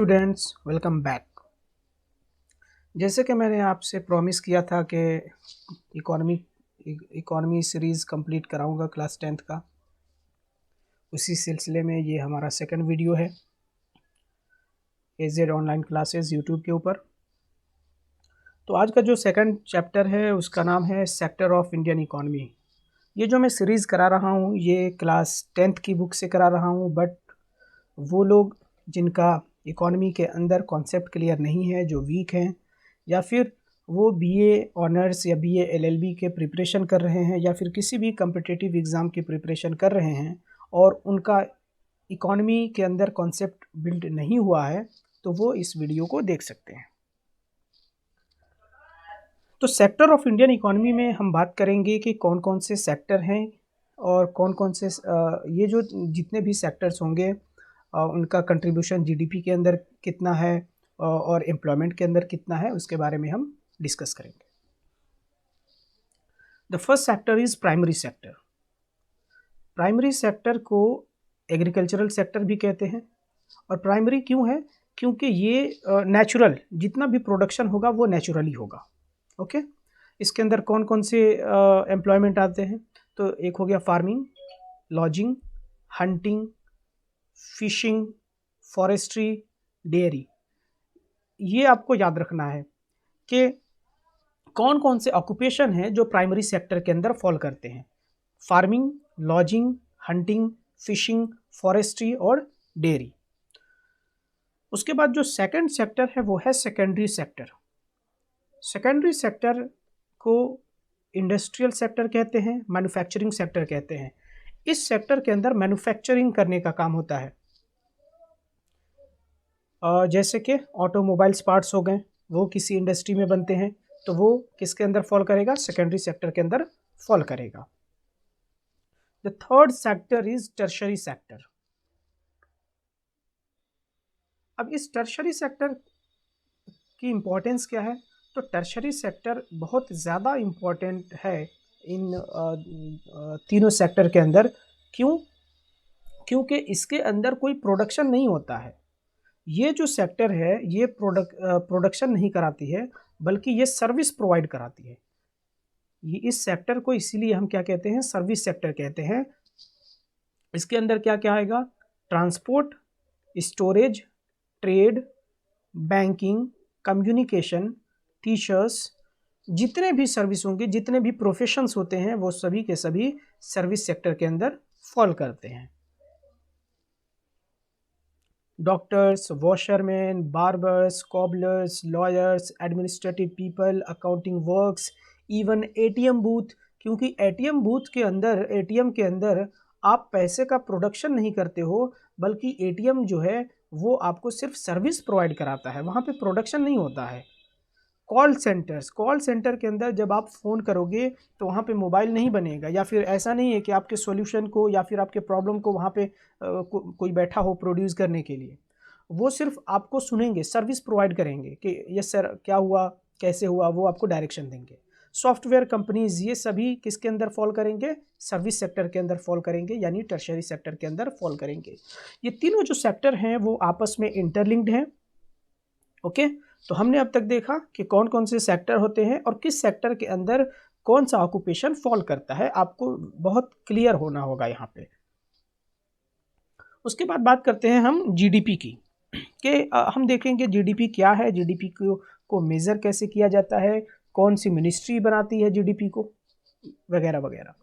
Students welcome back. जैसे कि मैंने आपसे प्रॉमिस किया था कि इकोनॉमी इकोनॉमी सीरीज़ कंप्लीट कराऊंगा क्लास 10th का, उसी सिलसिले में ये हमारा सेकंड वीडियो है AZ ऑनलाइन क्लासेस यूट्यूब के ऊपर। तो आज का जो सेकंड चैप्टर है उसका नाम है सेक्टर ऑफ इंडियन इकोनॉमी। ये जो मैं सीरीज़ करा रहा हूँ ये क्लास 10th की बुक से करा रहा हूँ, बट वो लोग जिनका इकोनॉमी के अंदर कॉन्सेप्ट क्लियर नहीं है, जो वीक हैं, या फिर वो बीए ऑनर्स या बीए एलएलबी के प्रिपरेशन कर रहे हैं या फिर किसी भी कम्पिटिटिव एग्ज़ाम की प्रिपरेशन कर रहे हैं और उनका इकोनॉमी के अंदर कॉन्सेप्ट बिल्ड नहीं हुआ है, तो वो इस वीडियो को देख सकते हैं। तो सेक्टर ऑफ इंडियन इकोनॉमी में हम बात करेंगे कि कौन कौन से सेक्टर हैं और कौन कौन से ये जो जितने भी सेक्टर्स होंगे उनका कंट्रीब्यूशन जीडीपी के अंदर कितना है और एम्प्लॉयमेंट के अंदर कितना है, उसके बारे में हम डिस्कस करेंगे। The first sector is primary sector. Primary sector को एग्रीकल्चरल सेक्टर भी कहते हैं। और प्राइमरी क्यों है? क्योंकि ये नेचुरल जितना भी प्रोडक्शन होगा वो नेचुरली होगा। ओके, इसके अंदर कौन कौन से एम्प्लॉयमेंट आते हैं? तो एक हो गया farming, lodging, hunting, fishing, forestry, dairy. ये आपको याद रखना है कि कौन कौन से ऑक्यूपेशन हैं जो प्राइमरी सेक्टर के अंदर फॉल करते हैं। Farming, lodging, hunting, fishing, forestry और डेयरी। उसके बाद जो सेकंड सेक्टर है वो है सेकेंडरी सेक्टर। सेकेंडरी सेक्टर को इंडस्ट्रियल सेक्टर कहते हैं, मैन्युफैक्चरिंग सेक्टर कहते हैं। इस सेक्टर के अंदर मैन्युफैक्चरिंग करने का काम होता है। जैसे कि ऑटोमोबाइल्स पार्ट्स हो गए, वो किसी इंडस्ट्री में बनते हैं, तो वो किसके अंदर फॉल करेगा? सेकेंडरी सेक्टर के अंदर फॉल करेगा। The third sector is tertiary sector. अब इस टर्शरी सेक्टर की इम्पोर्टेंस क्या है? तो टर्शरी सेक्टर बहुत ज़्यादा इम्पोर्टेंट है इन तीनों सेक्टर के अंदर। क्यों? क्योंकि इसके अंदर कोई प्रोडक्शन नहीं होता है। ये जो सेक्टर है ये प्रोडक्शन नहीं कराती है, बल्कि ये सर्विस प्रोवाइड कराती है। ये इस सेक्टर को इसीलिए हम क्या कहते हैं? सर्विस सेक्टर कहते हैं। इसके अंदर क्या क्या आएगा? Transport, storage, trade, banking, communication, teachers, जितने भी सर्विस होंगे, जितने भी प्रोफेशंस होते हैं, वो सभी के सभी सर्विस सेक्टर के अंदर फॉल करते हैं। Doctors, washerman, barbers, cobblers, lawyers, administrative people, accounting works, even ATM booth. क्योंकि एटीएम बूथ के अंदर, एटीएम के अंदर आप पैसे का प्रोडक्शन नहीं करते हो, बल्कि एटीएम जो है वो आपको सिर्फ सर्विस प्रोवाइड कराता है, वहाँ पे प्रोडक्शन नहीं होता है। कॉल सेंटर्स, कॉल सेंटर के अंदर जब आप फ़ोन करोगे तो वहाँ पे मोबाइल नहीं बनेगा, या फिर ऐसा नहीं है कि आपके सॉल्यूशन को या फिर आपके प्रॉब्लम को वहाँ पे कोई बैठा हो प्रोड्यूस करने के लिए। वो सिर्फ आपको सुनेंगे, सर्विस प्रोवाइड करेंगे कि यस सर क्या हुआ, कैसे हुआ, वो आपको डायरेक्शन देंगे। सॉफ्टवेयर कंपनीज, ये सभी किसके अंदर फॉल करेंगे? सर्विस सेक्टर के अंदर फॉल करेंगे, यानी टर्शरी सेक्टर के अंदर फॉल करेंगे। ये तीनों जो सेक्टर हैं वो आपस में इंटरलिंक्ड हैं। ओके, तो हमने अब तक देखा कि कौन कौन से सेक्टर होते हैं और किस सेक्टर के अंदर कौन सा ऑक्यूपेशन फॉल करता है। आपको बहुत क्लियर होना होगा यहाँ पे। उसके बाद बात करते हैं हम जीडीपी की, कि हम देखेंगे जीडीपी क्या है, जीडीपी को मेज़र कैसे किया जाता है, कौन सी मिनिस्ट्री बनाती है जीडीपी को, वगैरह वगैरह।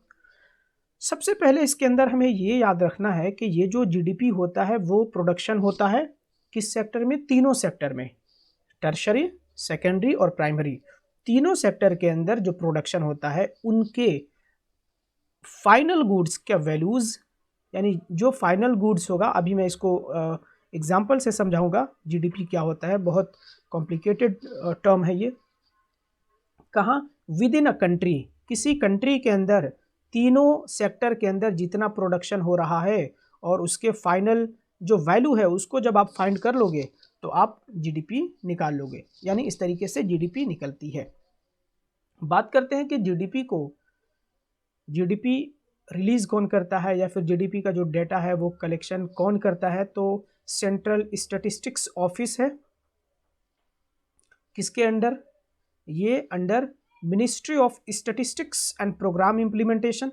सबसे पहले इसके अंदर हमें ये याद रखना है कि ये जो जीडीपी होता है वो प्रोडक्शन होता है किस सेक्टर में? तीनों सेक्टर में, टर्शरी, सेकेंडरी और प्राइमरी। तीनों सेक्टर के अंदर जो प्रोडक्शन होता है उनके फाइनल गुड्स के वैल्यूज़, यानी जो फाइनल गुड्स होगा, अभी मैं इसको एग्जांपल से समझाऊंगा जीडीपी क्या होता है। बहुत कॉम्प्लिकेटेड टर्म है ये। कहाँ? विद इन अ कंट्री, किसी कंट्री के अंदर तीनों सेक्टर के अंदर जितना प्रोडक्शन हो रहा है और उसके फाइनल जो वैल्यू है उसको जब आप फाइंड कर लोगे तो आप जीडीपी निकाल लोगे, यानी इस तरीके से जीडीपी निकलती है। बात करते हैं कि जीडीपी रिलीज़ कौन करता है, या फिर जीडीपी का जो डेटा है वो कलेक्शन कौन करता है। तो सेंट्रल स्टैटिस्टिक्स ऑफिस है। किसके अंडर? ये under Ministry of Statistics and Programme Implementation.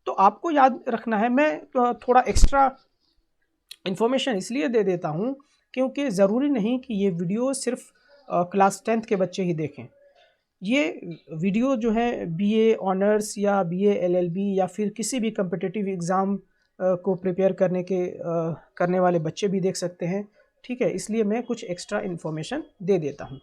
तो आपको याद रखना है, मैं थोड़ा एक्स्ट्रा इन्फॉर्मेशन इसलिए दे देता हूँ क्योंकि ज़रूरी नहीं कि ये वीडियो सिर्फ क्लास 10th के बच्चे ही देखें। ये वीडियो जो है बीए ऑनर्स या बीए एलएलबी या फिर किसी भी कम्पिटिटिव एग्ज़ाम को प्रिपेयर करने वाले बच्चे भी देख सकते हैं। ठीक है, इसलिए मैं कुछ एक्स्ट्रा इन्फॉर्मेशन दे देता हूँ।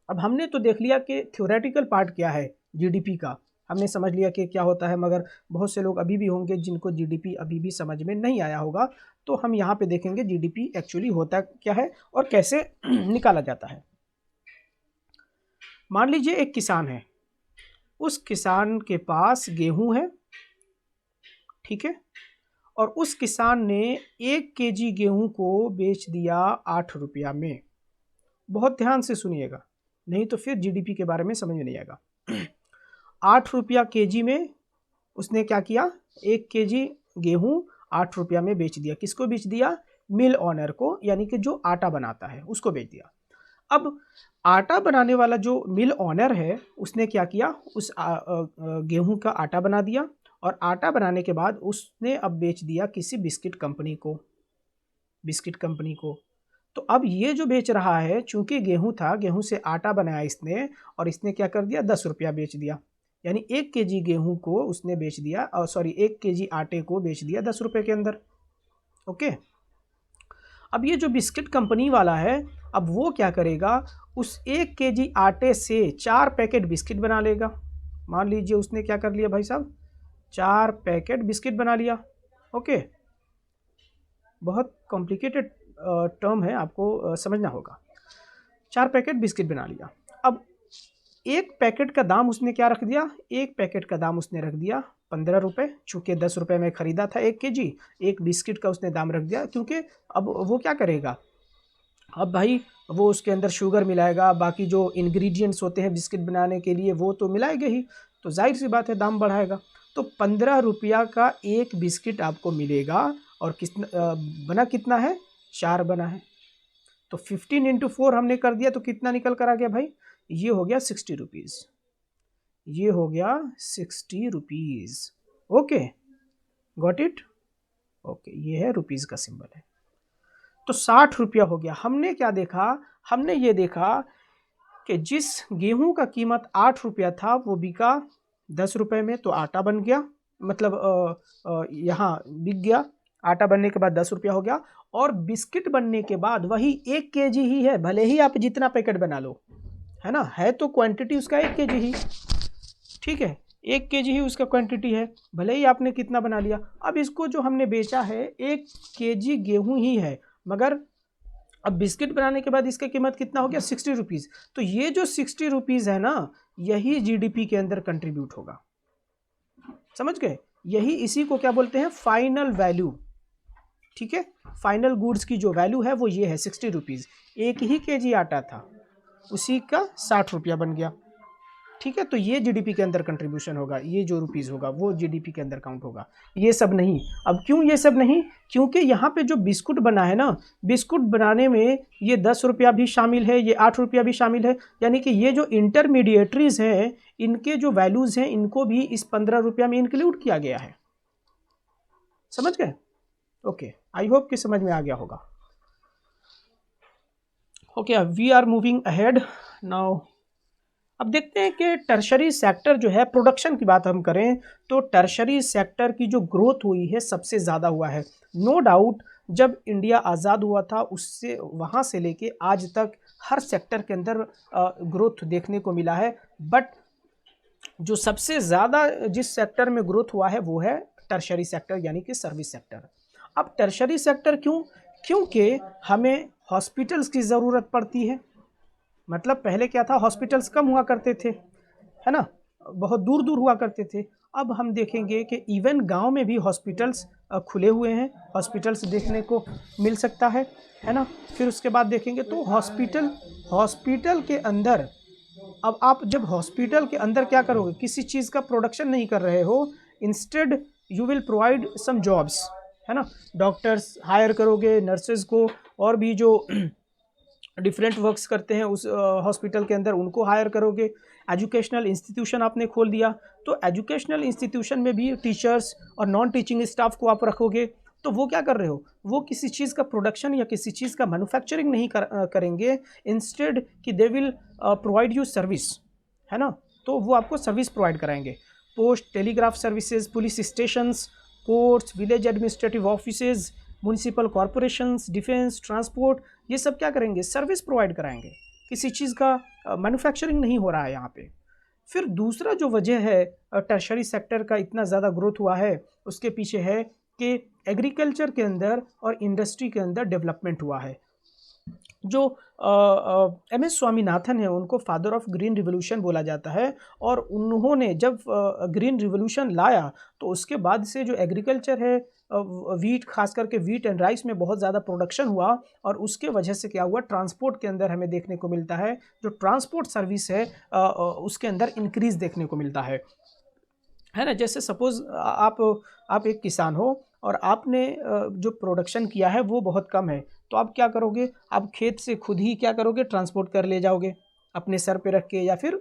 अब हमने तो देख लिया कि थ्योरेटिकल पार्ट क्या है जीडीपी का, हमने समझ लिया कि क्या होता है, मगर बहुत से लोग अभी भी होंगे जिनको जीडीपी अभी भी समझ में नहीं आया होगा। तो हम यहाँ पे देखेंगे जीडीपी एक्चुअली होता क्या है और कैसे निकाला जाता है। मान लीजिए एक किसान है, उस किसान के पास गेहूं है, ठीक है, और उस किसान ने 1 केजी गेहूं को बेच दिया 8 रुपया में। बहुत ध्यान से सुनिएगा, नहीं तो फिर जीडीपी के बारे में समझ में नहीं आएगा। 8 रुपया केजी में उसने क्या किया? 1 केजी गेहूं 8 रुपया में बेच दिया। किसको बेच दिया? मिल ऑनर को, यानी कि जो आटा बनाता है उसको बेच दिया। अब आटा बनाने वाला जो मिल ऑनर है उसने क्या किया? उस गेहूं का आटा बना दिया, और आटा बनाने के बाद उसने अब बेच दिया किसी बिस्किट कंपनी को। तो अब ये जो बेच रहा है, चूंकि गेहूं था, गेहूं से आटा बनाया इसने, और इसने क्या कर दिया? 10 रुपया बेच दिया। यानी 1 केजी गेहूं को उसने बेच दिया, और 1 केजी आटे को बेच दिया 10 रुपये के अंदर। ओके, अब ये जो बिस्किट कंपनी वाला है, अब वो क्या करेगा? उस 1 केजी आटे से 4 पैकेट बिस्किट बना लेगा। मान लीजिए उसने क्या कर लिया भाई साहब? 4 पैकेट बिस्किट बना लिया। ओके, बहुत कॉम्प्लिकेटेड टर्म है, आपको समझना होगा। 4 पैकेट बिस्किट बना लिया। अब 1 पैकेट का दाम उसने क्या रख दिया? 1 पैकेट का दाम उसने रख दिया 15 रुपये। चूँकि 10 रुपये में ख़रीदा था 1 केजी, एक बिस्किट का उसने दाम रख दिया, क्योंकि अब वो क्या करेगा? अब भाई वो उसके अंदर शुगर मिलाएगा, बाकी जो इंग्रेडिएंट्स होते हैं बिस्किट बनाने के लिए वो तो मिलाएगा ही, तो जाहिर सी बात है दाम बढ़ाएगा। तो 15 रुपया का एक बिस्किट आपको मिलेगा, और बना कितना है? 4 बना है। तो 15 × 4 हमने कर दिया, तो कितना निकल कर आ गया भाई? ये हो गया 60 रुपीज़। ये हो गया 60 rupees. Okay, got it? Okay, ये है रुपीज़ का सिंबल है। तो 60 रुपया हो गया। हमने क्या देखा? हमने ये देखा कि जिस गेहूं का कीमत 8 रुपया था वो बिका 10 रुपये में, तो आटा बन गया, मतलब यहाँ बिक गया। आटा बनने के बाद 10 रुपया हो गया, और बिस्किट बनने के बाद वही 1 केजी ही है, भले ही आप जितना पैकेट बना लो, है ना, है तो क्वांटिटी उसका 1 केजी ही, ठीक है, 1 केजी ही उसका क्वांटिटी है, भले ही आपने कितना बना लिया। अब इसको जो हमने बेचा है 1 केजी गेहूं ही है, मगर अब बिस्किट बनाने के बाद इसका कीमत कितना हो गया? 60 रुपीज़। तो ये जो 60 रुपीज़ है ना, यही जीडीपी के अंदर कंट्रीब्यूट होगा। समझ गए? यही, इसी को क्या बोलते हैं? Final value. ठीक है, फाइनल गुड्स की जो वैल्यू है वो ये है 60 रुपीज़। 1 ही केजी आटा था, उसी का 60 रुपया बन गया। ठीक है, तो ये जीडीपी के अंदर कंट्रीब्यूशन होगा, ये जो रुपीज़ होगा वो जीडीपी के अंदर काउंट होगा, ये सब नहीं। अब क्यों ये सब नहीं? क्योंकि यहाँ पे जो बिस्कुट बना है ना, बिस्कुट बनाने में ये 10 रुपया भी शामिल है, ये 8 रुपया भी शामिल है, यानी कि ये जो इंटरमीडिएटरीज हैं इनके जो वैल्यूज़ हैं इनको भी इस 15 रुपया में इंक्लूड किया गया है। समझ गए? ओके, आई होप कि समझ में आ गया होगा। Okay, we are moving ahead now. अब देखते हैं कि टर्शरी सेक्टर जो है, प्रोडक्शन की बात हम करें तो टर्शरी सेक्टर की जो ग्रोथ हुई है सबसे ज़्यादा हुआ है। नो डाउट, जब इंडिया आज़ाद हुआ था उससे वहाँ से लेके आज तक हर सेक्टर के अंदर ग्रोथ देखने को मिला है, बट जो सबसे ज़्यादा जिस सेक्टर में ग्रोथ हुआ है वो है टर्शरी सेक्टर, यानी कि सर्विस सेक्टर। अब टर्शरी सेक्टर क्यों? क्योंकि हमें हॉस्पिटल्स की ज़रूरत पड़ती है। मतलब पहले क्या था, हॉस्पिटल्स कम हुआ करते थे, है ना, बहुत दूर दूर हुआ करते थे। अब हम देखेंगे कि इवन गांव में भी हॉस्पिटल्स खुले हुए हैं, हॉस्पिटल्स देखने को मिल सकता है ना। फिर उसके बाद देखेंगे तो हॉस्पिटल के अंदर, अब आप जब हॉस्पिटल के अंदर क्या करोगे? किसी चीज़ का प्रोडक्शन नहीं कर रहे हो, instead you will provide some jobs, है ना। डॉक्टर्स हायर करोगे, नर्सेज को, और भी जो डिफरेंट वर्क्स करते हैं उस हॉस्पिटल के अंदर उनको हायर करोगे। एजुकेशनल इंस्टीट्यूशन आपने खोल दिया, तो एजुकेशनल इंस्टीट्यूशन में भी टीचर्स और नॉन टीचिंग स्टाफ को आप रखोगे। तो वो क्या कर रहे हो, वो किसी चीज़ का प्रोडक्शन या किसी चीज़ का मैन्युफैक्चरिंग नहीं करेंगे, इंस्टेड कि they will provide you service, है ना। तो वो आपको सर्विस प्रोवाइड कराएंगे। Post, telegraph services, police stations, courts, village administrative offices, municipal corporations, defence, transport, ये सब क्या करेंगे, सर्विस प्रोवाइड कराएंगे। किसी चीज़ का मैन्युफैक्चरिंग नहीं हो रहा है यहाँ पे। फिर दूसरा जो वजह है टर्शरी सेक्टर का इतना ज़्यादा ग्रोथ हुआ है, उसके पीछे है कि एग्रीकल्चर के अंदर और इंडस्ट्री के अंदर डेवलपमेंट हुआ है। जो एम.एस. स्वामीनाथन है, उनको फादर ऑफ ग्रीन रिवोल्यूशन बोला जाता है, और उन्होंने जब ग्रीन रिवोल्यूशन लाया तो उसके बाद से जो एग्रीकल्चर है, वीट, खास करके वीट एंड राइस में बहुत ज़्यादा प्रोडक्शन हुआ, और उसके वजह से क्या हुआ, ट्रांसपोर्ट के अंदर हमें देखने को मिलता है, जो ट्रांसपोर्ट सर्विस है उसके अंदर इंक्रीज़ देखने को मिलता है ना। जैसे सपोज़ आप एक किसान हो और आपने जो प्रोडक्शन किया है वो बहुत कम है, तो आप क्या करोगे, आप खेत से खुद ही क्या करोगे, ट्रांसपोर्ट कर ले जाओगे अपने सर पे रख के, या फिर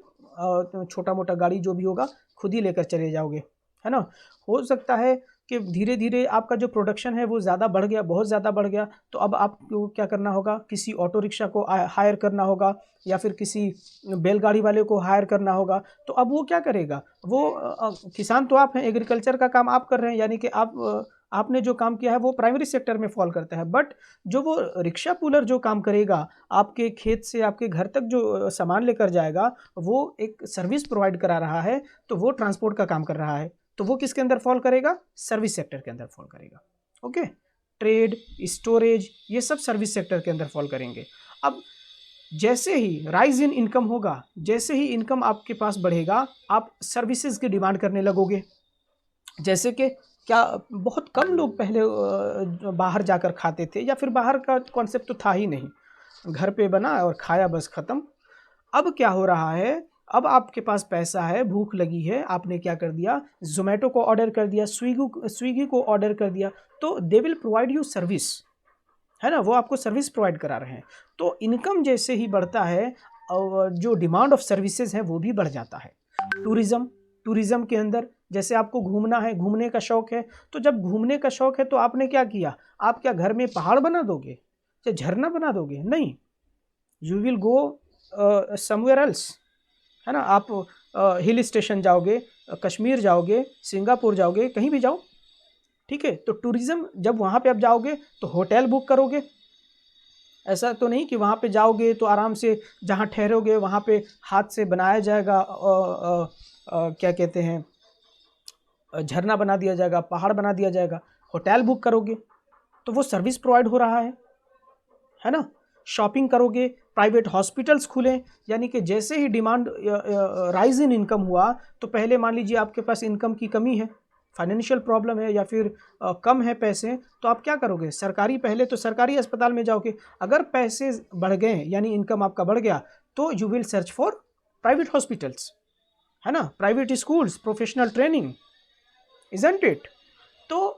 छोटा मोटा गाड़ी जो भी होगा खुद ही लेकर चले जाओगे, है ना। हो सकता है कि धीरे धीरे आपका जो प्रोडक्शन है वो ज़्यादा बढ़ गया, बहुत ज़्यादा बढ़ गया, तो अब आपको क्या करना होगा, किसी ऑटो रिक्शा को हायर करना होगा, या फिर किसी बैलगाड़ी वाले को हायर करना होगा। तो अब वो क्या करेगा, वो किसान तो आप हैं, एग्रीकल्चर का काम आप कर रहे हैं, यानी कि आपने जो काम किया है वो प्राइमरी सेक्टर में फॉल करता है, बट जो वो रिक्शा पुलर जो काम करेगा, आपके खेत से आपके घर तक जो सामान लेकर जाएगा, वो एक सर्विस प्रोवाइड करा रहा है, तो वो ट्रांसपोर्ट का काम कर रहा है, तो वो किसके अंदर फॉल करेगा, सर्विस सेक्टर के अंदर फॉल करेगा। ओके, ट्रेड, स्टोरेज, ये सब सर्विस सेक्टर के अंदर फॉल करेंगे। अब जैसे ही राइज इन इनकम होगा, जैसे ही इनकम आपके पास बढ़ेगा, आप सर्विसेज की डिमांड करने लगोगे। जैसे कि क्या, बहुत कम लोग पहले बाहर जाकर खाते थे, या फिर बाहर का कॉन्सेप्ट तो था ही नहीं, घर पे बना और खाया, बस ख़त्म। अब क्या हो रहा है, अब आपके पास पैसा है, भूख लगी है, आपने क्या कर दिया, जोमेटो को ऑर्डर कर दिया, स्विगी को ऑर्डर कर दिया, तो they will provide you service, है ना, वो आपको सर्विस प्रोवाइड करा रहे हैं। तो इनकम जैसे ही बढ़ता है, और जो डिमांड ऑफ सर्विसेज है वो भी बढ़ जाता है। टूरिज़्म के अंदर, जैसे आपको घूमना है, घूमने का शौक़ है, तो जब घूमने का शौक़ है तो आपने क्या किया, आप क्या घर में पहाड़ बना दोगे या झरना बना दोगे, नहीं, you will go somewhere else, है ना। आप हिल स्टेशन जाओगे, कश्मीर जाओगे, सिंगापुर जाओगे, कहीं भी जाओ, ठीक है। तो टूरिज़्म, जब वहाँ पे आप जाओगे तो होटल बुक करोगे, ऐसा तो नहीं कि वहाँ पे जाओगे तो आराम से जहाँ ठहरोगे वहाँ पे हाथ से बनाया जाएगा, क्या कहते हैं, झरना बना दिया जाएगा, पहाड़ बना दिया जाएगा, होटल बुक करोगे, तो वो सर्विस प्रोवाइड हो रहा है ना। शॉपिंग करोगे, प्राइवेट हॉस्पिटल्स खुलें, यानी कि जैसे ही डिमांड राइज इन इनकम हुआ, तो पहले मान लीजिए आपके पास इनकम की कमी है, फाइनेंशियल प्रॉब्लम है, या फिर कम है पैसे, तो आप क्या करोगे, पहले तो सरकारी अस्पताल में जाओगे। अगर पैसे बढ़ गए, यानी इनकम आपका बढ़ गया, तो you will search for private hospitals, है ना, private schools, professional training, isn't it. तो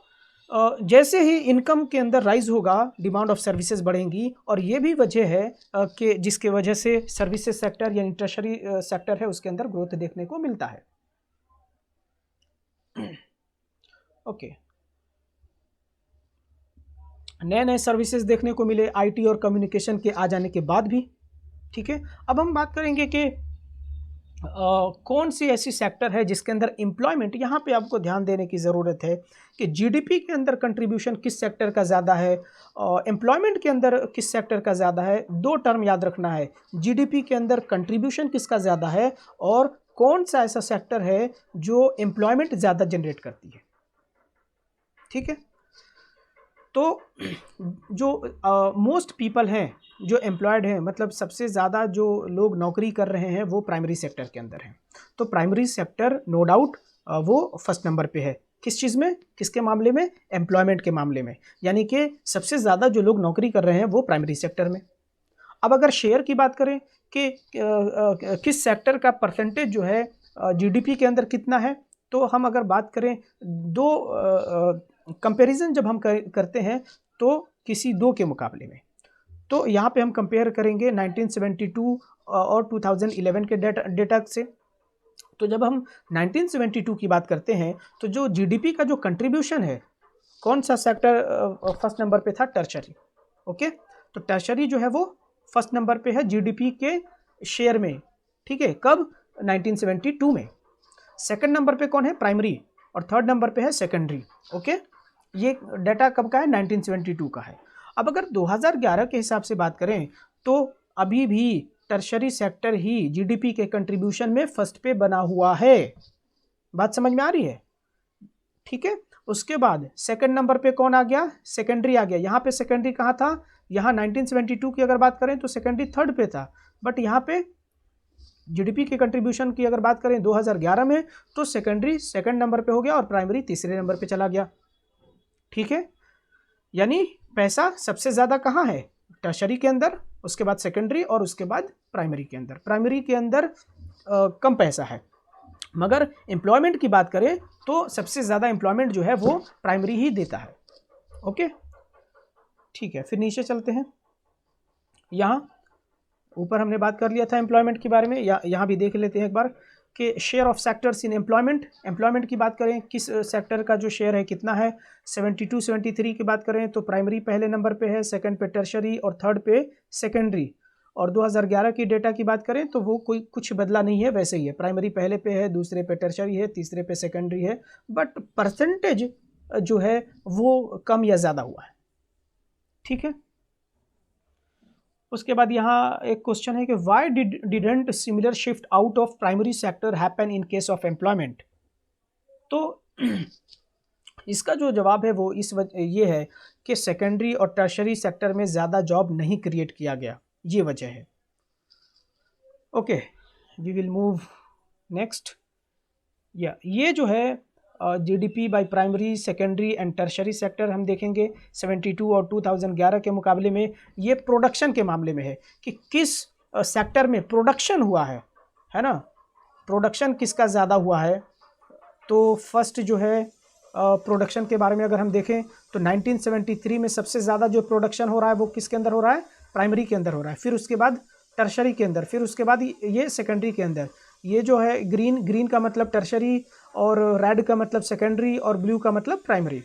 जैसे ही इनकम के अंदर राइज होगा, डिमांड ऑफ सर्विसेज बढ़ेंगी, और ये भी वजह है कि जिसके वजह से सर्विसेज सेक्टर यानी टर्शरी सेक्टर है उसके अंदर ग्रोथ देखने को मिलता है। ओके, नए नए सर्विसेज देखने को मिले आईटी और कम्युनिकेशन के आ जाने के बाद भी, ठीक है। अब हम बात करेंगे कि कौन सी ऐसी सेक्टर है जिसके अंदर एम्प्लॉयमेंट, यहाँ पे आपको ध्यान देने की ज़रूरत है कि जीडीपी के अंदर कंट्रीब्यूशन किस सेक्टर का ज़्यादा है, एम्प्लॉयमेंट के अंदर किस सेक्टर का ज़्यादा है। दो टर्म याद रखना है, जीडीपी के अंदर कंट्रीब्यूशन किसका ज़्यादा है, और कौन सा ऐसा सेक्टर है जो एम्प्लॉयमेंट ज़्यादा जनरेट करती है, ठीक है। तो जो मोस्ट पीपल हैं जो एम्प्लॉयड हैं, मतलब सबसे ज़्यादा जो लोग नौकरी कर रहे हैं वो प्राइमरी सेक्टर के अंदर हैं। तो प्राइमरी सेक्टर नो डाउट वो फर्स्ट नंबर पे है, किस चीज़ में, किसके मामले में, एम्प्लॉयमेंट के मामले में, यानी कि सबसे ज़्यादा जो लोग नौकरी कर रहे हैं वो प्राइमरी सेक्टर में। अब अगर शेयर की बात करें कि किस सेक्टर का परसेंटेज जो है जीडीपी के अंदर कितना है, तो हम अगर बात करें कंपैरिजन जब हम करते हैं तो किसी दो के मुकाबले में, तो यहाँ पे हम कंपेयर करेंगे 1972 और 2011 के डेटा से। तो जब हम 1972 की बात करते हैं तो जो जीडीपी का जो कंट्रीब्यूशन है, कौन सा सेक्टर फर्स्ट नंबर पे था? टर्शरी। ओके, तो टर्शरी जो है वो फर्स्ट नंबर पे है जीडीपी के शेयर में, ठीक है, कब? 1972 में। सेकंड नंबर पे कौन है? प्राइमरी, और थर्ड नंबर पे है सेकेंडरी। ओके, ये डाटा कब का है? 1972 का है। अब अगर 2011 के हिसाब से बात करें तो अभी भी टर्शरी सेक्टर ही जीडीपी के कंट्रीब्यूशन में फर्स्ट पे बना हुआ है। बात समझ में आ रही है? ठीक है, उसके बाद सेकंड नंबर पे कौन आ गया? सेकेंडरी आ गया। यहाँ पे सेकेंडरी कहाँ था? यहाँ 1972 की अगर बात करें तो सेकेंडरी थर्ड पे था, बट यहाँ पे जीडीपी के कंट्रीब्यूशन की अगर बात करें 2011 में तो सेकेंडरी सेकंड नंबर पे हो गया और प्राइमरी तीसरे नंबर पे चला गया। ठीक है, यानी पैसा सबसे ज़्यादा कहाँ है? टर्शरी के अंदर, उसके बाद सेकेंडरी और उसके बाद प्राइमरी के अंदर। प्राइमरी के अंदर कम पैसा है, मगर एम्प्लॉयमेंट की बात करें तो सबसे ज़्यादा एम्प्लॉयमेंट जो है वो प्राइमरी ही देता है। ओके, ठीक है, फिर नीचे चलते हैं। यहाँ ऊपर हमने बात कर लिया था एम्प्लॉयमेंट के बारे में, यहाँ भी देख लेते हैं एक बार कि share of sectors in employment की बात करें, किस सेक्टर का जो शेयर है कितना है? 72-73 की बात करें तो प्राइमरी पहले नंबर पे है, सेकंड पे टर्शरी और थर्ड पे सेकेंडरी। और 2011 की डेटा की बात करें तो वो कोई कुछ बदला नहीं है, वैसे ही है। प्राइमरी पहले पे है, दूसरे पे टर्शरी है, तीसरे पे सेकेंडरी है, बट परसेंटेज जो है वो कम या ज़्यादा हुआ है। ठीक है, उसके बाद यहाँ एक क्वेश्चन है कि Y didn't similar shift out of primary sector happen in case of employment? तो इसका जो जवाब है वो ये है कि सेकेंडरी और टर्शरी सेक्टर में ज़्यादा जॉब नहीं क्रिएट किया गया, ये वजह है। Okay, we will move next. ये जो है GDP by primary, secondary and tertiary sector हम देखेंगे 72 और 2011 के मुकाबले में। ये प्रोडक्शन के मामले में है कि किस सेक्टर में प्रोडक्शन हुआ है ना? प्रोडक्शन किसका ज़्यादा हुआ है? तो फर्स्ट जो है प्रोडक्शन के बारे में अगर हम देखें तो 1973 में सबसे ज़्यादा जो प्रोडक्शन हो रहा है वो किसके अंदर हो रहा है? प्राइमरी के अंदर हो रहा है, फिर उसके बाद टर्शरी के अंदर, फिर उसके बाद ये सेकेंडरी के अंदर। ये जो है ग्रीन का मतलब टर्शरी, और रेड का मतलब सेकेंडरी, और ब्लू का मतलब प्राइमरी।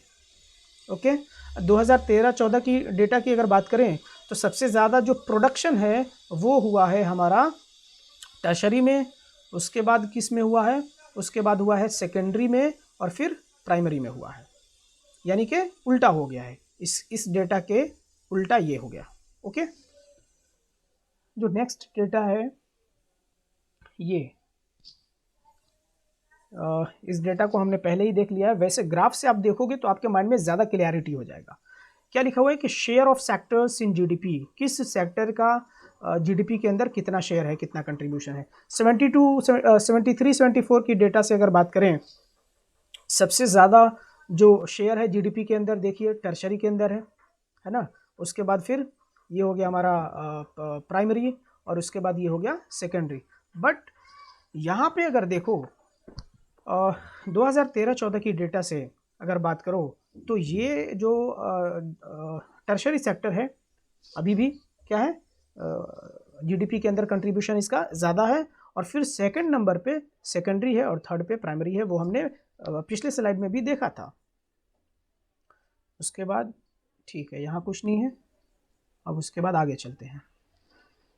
ओके, 2013-14 की डेटा की अगर बात करें तो सबसे ज़्यादा जो प्रोडक्शन है वो हुआ है हमारा टर्शरी में, उसके बाद किस में हुआ है? उसके बाद हुआ है सेकेंडरी में, और फिर प्राइमरी में हुआ है। यानी कि उल्टा हो गया है, इस डेटा के उल्टा ये हो गया। ओके, जो नेक्स्ट डेटा है ये इस डेटा को हमने पहले ही देख लिया है। वैसे ग्राफ से आप देखोगे तो आपके माइंड में ज़्यादा क्लैरिटी हो जाएगा। क्या लिखा हुआ है कि share of sectors in GDP, किस सेक्टर का जीडीपी के अंदर कितना शेयर है, कितना कंट्रीब्यूशन है। 73-74 की डेटा से अगर बात करें, सबसे ज़्यादा जो शेयर है जीडीपी के अंदर देखिए टर्शरी के अंदर है ना? उसके बाद फिर ये हो गया हमारा प्राइमरी, और उसके बाद ये हो गया सेकेंडरी। बट यहाँ पे अगर देखो 2013-14 की डेटा से अगर बात करो तो ये जो टर्शरी सेक्टर है अभी भी क्या है? जीडीपी के अंदर कंट्रीब्यूशन इसका ज़्यादा है, और फिर सेकंड नंबर पे सेकेंडरी है और थर्ड पे प्राइमरी है। वो हमने पिछले स्लाइड में भी देखा था। उसके बाद ठीक है, यहाँ कुछ नहीं है। अब उसके बाद आगे चलते हैं।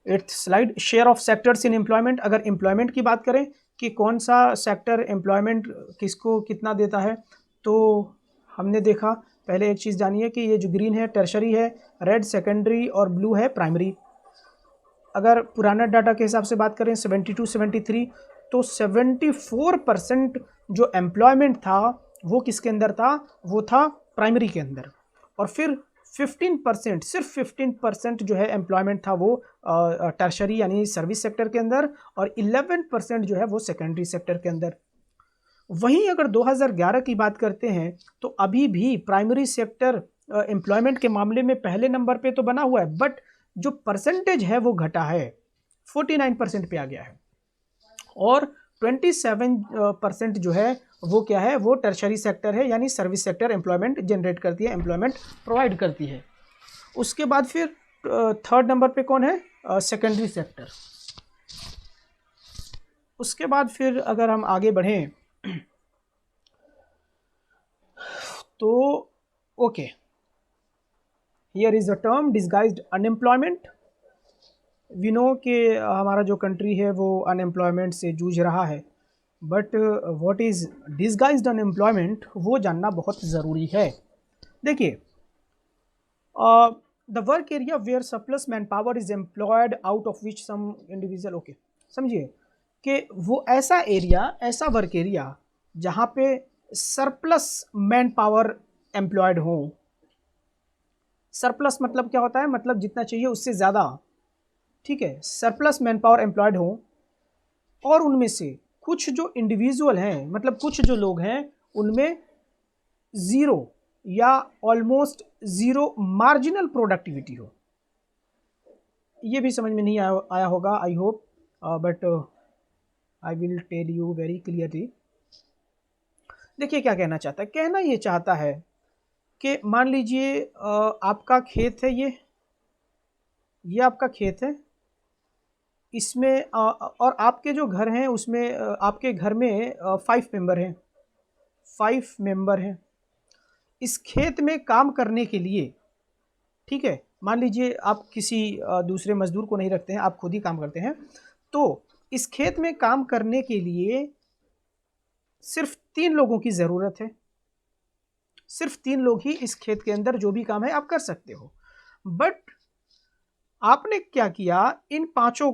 8th slide, share of sectors in employment. अगर एम्प्लॉयमेंट की बात करें कि कौन सा सेक्टर एम्प्लॉयमेंट किसको कितना देता है, तो हमने देखा पहले एक चीज़ जानिए कि ये जो ग्रीन है टर्शरी है, रेड सेकेंडरी और ब्लू है प्राइमरी। अगर पुराना डाटा के हिसाब से बात करें 72-73 तो 74% जो एम्प्लॉयमेंट था वो किसके अंदर था? वो था प्राइमरी के अंदर। और फिर 15%, सिर्फ 15% जो है एम्प्लॉयमेंट था वो टर्शरी यानी सर्विस सेक्टर के अंदर, और 11% जो है वो सेकेंडरी सेक्टर के अंदर। वहीं अगर 2011 की बात करते हैं तो अभी भी प्राइमरी सेक्टर एम्प्लॉयमेंट के मामले में पहले नंबर पे तो बना हुआ है, बट जो परसेंटेज है वो घटा है, 49% पे आ गया है। और 27% जो है वो क्या है, वो टर्शरी सेक्टर है, यानी सर्विस सेक्टर एम्प्लॉयमेंट जनरेट करती है, एम्प्लॉयमेंट प्रोवाइड करती है। उसके बाद फिर थर्ड नंबर पे कौन है, सेकेंडरी सेक्टर। उसके बाद फिर अगर हम आगे बढ़ें तो okay, here is a term disguised unemployment. We know कि हमारा जो कंट्री है वो अनएम्प्लॉयमेंट से जूझ रहा है, but what is disguised unemployment वो जानना बहुत ज़रूरी है। देखिए, the work area where surplus manpower is employed out of which some individual, okay समझिए कि वो ऐसा एरिया, ऐसा वर्क एरिया जहाँ पे सरप्लस मैन पावर एम्प्लॉयड हो। सरप्लस मतलब क्या होता है, मतलब जितना चाहिए उससे ज़्यादा, ठीक है, सरप्लस मैन पावर एम्प्लॉयड हो, और उनमें से कुछ जो इंडिविजुअल हैं, मतलब कुछ जो लोग हैं उनमें ज़ीरो या ऑलमोस्ट ज़ीरो मार्जिनल प्रोडक्टिविटी हो। ये भी समझ में नहीं आया होगा I hope, but I will tell you very clearly. देखिए क्या कहना चाहता है, कहना ये चाहता है कि मान लीजिए आपका खेत है, ये आपका खेत है, इसमें और आपके जो घर हैं उसमें आपके घर में 5 मेंबर हैं, 5 मेंबर हैं। इस खेत में काम करने के लिए, ठीक है, मान लीजिए आप किसी दूसरे मजदूर को नहीं रखते हैं, आप खुद ही काम करते हैं, तो इस खेत में काम करने के लिए सिर्फ 3 लोगों की ज़रूरत है। सिर्फ 3 लोग ही इस खेत के अंदर जो भी काम है आप कर सकते हो। बट आपने क्या किया, इन पांचों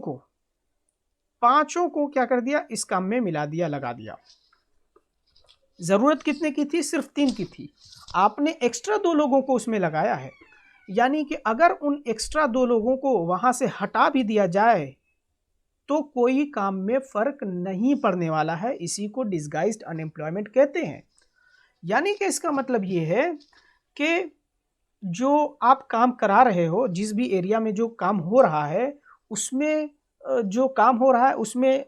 को क्या कर दिया, इस काम में मिला दिया, लगा दिया। ज़रूरत कितने की थी, सिर्फ 3 की थी, आपने एक्स्ट्रा 2 लोगों को उसमें लगाया है। यानी कि अगर उन एक्स्ट्रा 2 लोगों को वहां से हटा भी दिया जाए तो कोई काम में फ़र्क नहीं पड़ने वाला है। इसी को डिस्गाइज्ड अनएम्प्लॉयमेंट कहते हैं। यानी कि इसका मतलब ये है कि जो आप काम करा रहे हो, जिस भी एरिया में जो काम हो रहा है, उसमें जो काम हो रहा है उसमें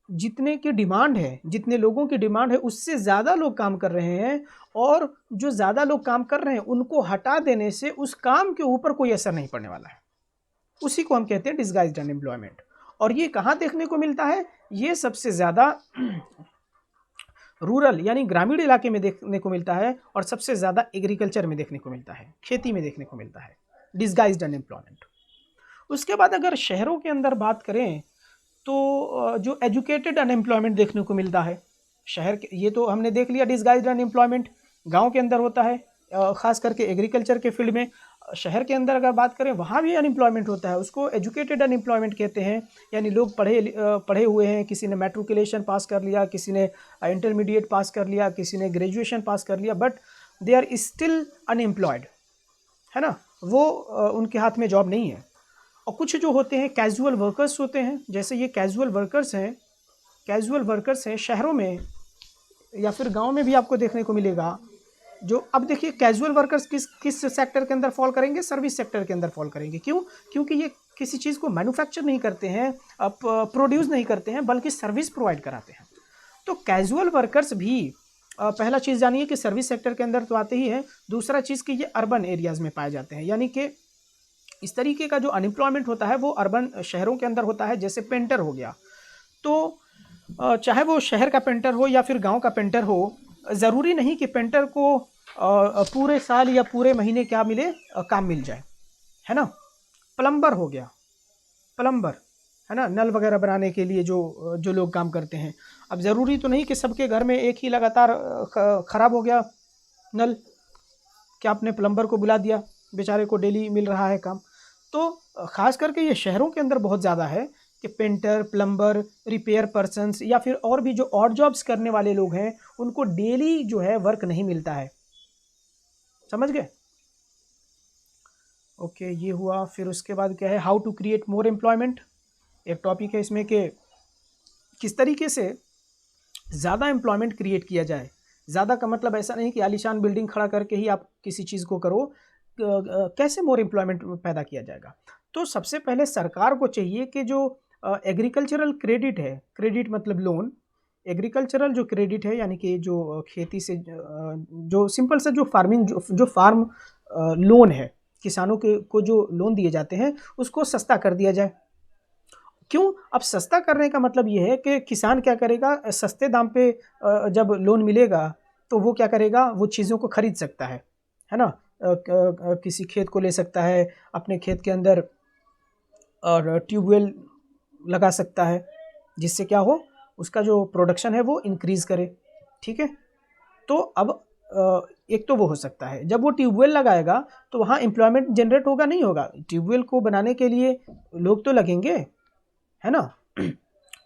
जितने की डिमांड है, जितने लोगों की डिमांड है उससे ज़्यादा लोग काम कर रहे हैं, और जो ज़्यादा लोग काम कर रहे हैं उनको हटा देने से उस काम के ऊपर कोई असर नहीं पड़ने वाला है। उसी को हम कहते हैं डिस्गाइज्ड अनएम्प्लॉयमेंट। और ये कहाँ देखने को मिलता है, ये सबसे ज़्यादा रूरल यानी ग्रामीण इलाके में देखने को मिलता है, और सबसे ज़्यादा एग्रीकल्चर में देखने को मिलता है, खेती में देखने को मिलता है डिस्गाइज्ड अनएम्प्लॉयमेंट। उसके बाद अगर शहरों के अंदर बात करें तो जो एजुकेटेड अनएम्प्लॉयमेंट देखने को मिलता है शहर के, ये तो हमने देख लिया डिस्गाइज्ड अनएम्प्लॉयमेंट गांव के अंदर होता है, ख़ास करके एग्रीकल्चर के फील्ड में। शहर के अंदर अगर बात करें वहाँ भी अनएम्प्लॉयमेंट होता है, उसको एजुकेटेड अनएम्प्लॉयमेंट कहते हैं। यानी लोग पढ़े हुए हैं, किसी ने मैट्रिकुलेशन पास कर लिया, किसी ने इंटरमीडिएट पास कर लिया, किसी ने ग्रेजुएशन पास कर लिया, but they are still unemployed, है ना, वो उनके हाथ में जॉब नहीं है। और कुछ जो होते हैं कैजुअल वर्कर्स होते हैं, जैसे ये कैजुअल वर्कर्स हैं शहरों में या फिर गांव में भी आपको देखने को मिलेगा। जो अब देखिए कैजुअल वर्कर्स किस सेक्टर के अंदर फॉल करेंगे, सर्विस सेक्टर के अंदर फॉल करेंगे। क्यों? क्योंकि ये किसी चीज़ को मैन्युफैक्चर नहीं करते हैं, प्रोड्यूस नहीं करते हैं, बल्कि सर्विस प्रोवाइड कराते हैं। तो कैजुअल वर्कर्स भी पहला चीज़ जानिए कि सर्विस सेक्टर के अंदर तो आते ही है। दूसरा चीज़ कि ये अर्बन एरियाज़ में पाए जाते हैं, यानी कि इस तरीके का जो अनएम्प्लॉयमेंट होता है वो अर्बन शहरों के अंदर होता है। जैसे पेंटर हो गया, तो चाहे वो शहर का पेंटर हो या फिर गांव का पेंटर हो, ज़रूरी नहीं कि पेंटर को पूरे साल या पूरे महीने क्या मिले, काम मिल जाए, है ना। प्लम्बर हो गया, प्लम्बर, है ना, नल वगैरह बनाने के लिए जो लोग काम करते हैं। अब ज़रूरी तो नहीं कि सबके घर में एक ही लगातार ख़राब हो गया नल, क्या आपने प्लम्बर को बुला दिया, बेचारे को डेली मिल रहा है काम। तो ख़ास करके ये शहरों के अंदर बहुत ज़्यादा है कि पेंटर, प्लम्बर, रिपेयर पर्सन्स या फिर और भी जो ऑड जॉब्स करने वाले लोग हैं उनको डेली जो है वर्क नहीं मिलता है। समझ गए? ओके, ये हुआ। फिर उसके बाद क्या है, how to create more employment, एक टॉपिक है इसमें कि किस तरीके से ज़्यादा एम्प्लॉयमेंट क्रिएट किया जाए। ज़्यादा का मतलब ऐसा नहीं कि आलीशान बिल्डिंग खड़ा करके ही आप किसी चीज़ को करो, कैसे मोर एम्प्लॉयमेंट पैदा किया जाएगा। तो सबसे पहले सरकार को चाहिए कि जो एग्रीकल्चरल क्रेडिट है, क्रेडिट मतलब लोन, एग्रीकल्चरल जो क्रेडिट है यानी कि जो खेती से जो सिंपल सा जो फार्मिंग जो फार्म लोन है, किसानों के को जो लोन दिए जाते हैं उसको सस्ता कर दिया जाए। क्यों? अब सस्ता करने का मतलब ये है कि किसान क्या करेगा, सस्ते दाम पे जब लोन मिलेगा तो वो क्या करेगा, वो चीज़ों को खरीद सकता है ना? किसी खेत को ले सकता है, अपने खेत के अंदर और ट्यूबवेल लगा सकता है, जिससे क्या हो, उसका जो प्रोडक्शन है वो इंक्रीज़ करे। ठीक है? तो अब एक तो वो हो सकता है, जब वो ट्यूबवेल लगाएगा तो वहाँ एम्प्लॉयमेंट जनरेट होगा, नहीं होगा? ट्यूबवेल को बनाने के लिए लोग तो लगेंगे, है ना?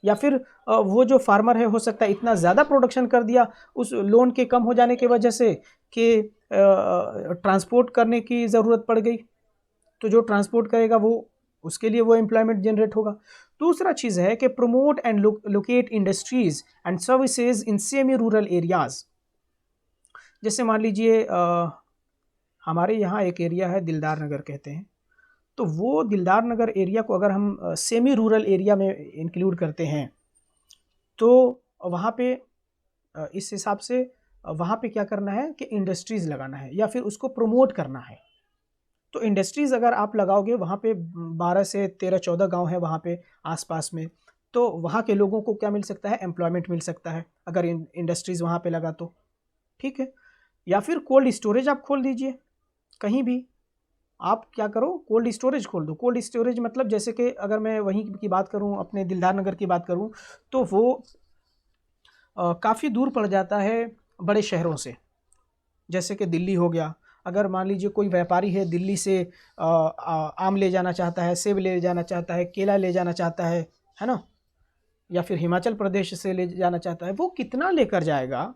या फिर वो जो फार्मर है हो सकता है इतना ज़्यादा प्रोडक्शन कर दिया उस लोन के कम हो जाने की वजह से कि ट्रांसपोर्ट करने की ज़रूरत पड़ गई, तो जो ट्रांसपोर्ट करेगा वो, उसके लिए वो एम्प्लॉयमेंट जनरेट होगा। दूसरा चीज़ है कि promote and locate industries and services in semi rural areas. जैसे मान लीजिए हमारे यहाँ एक एरिया है दिलदार नगर कहते हैं, तो वो दिलदार नगर एरिया को अगर हम सेमी रूरल एरिया में इंक्लूड करते हैं तो वहाँ पे इस हिसाब से वहाँ पे क्या करना है कि इंडस्ट्रीज़ लगाना है या फिर उसको प्रमोट करना है। तो इंडस्ट्रीज़ अगर आप लगाओगे वहाँ पे 12 से 13-14 गांव है वहाँ पे आसपास में, तो वहाँ के लोगों को क्या मिल सकता है, एम्प्लॉयमेंट मिल सकता है अगर इंडस्ट्रीज़ वहाँ पे लगा तो। ठीक है? या फिर कोल्ड स्टोरेज आप खोल दीजिए कहीं भी। आप क्या करो, कोल्ड स्टोरेज खोल दो। कोल्ड स्टोरेज मतलब जैसे कि अगर मैं वहीं की बात करूं, अपने दिलदार नगर की बात करूं, तो वो काफ़ी दूर पड़ जाता है बड़े शहरों से, जैसे कि दिल्ली हो गया। अगर मान लीजिए कोई व्यापारी है दिल्ली से आम ले जाना चाहता है, सेब ले जाना चाहता है, केला ले जाना चाहता है ना, या फिर हिमाचल प्रदेश से ले जाना चाहता है, वो कितना लेकर जाएगा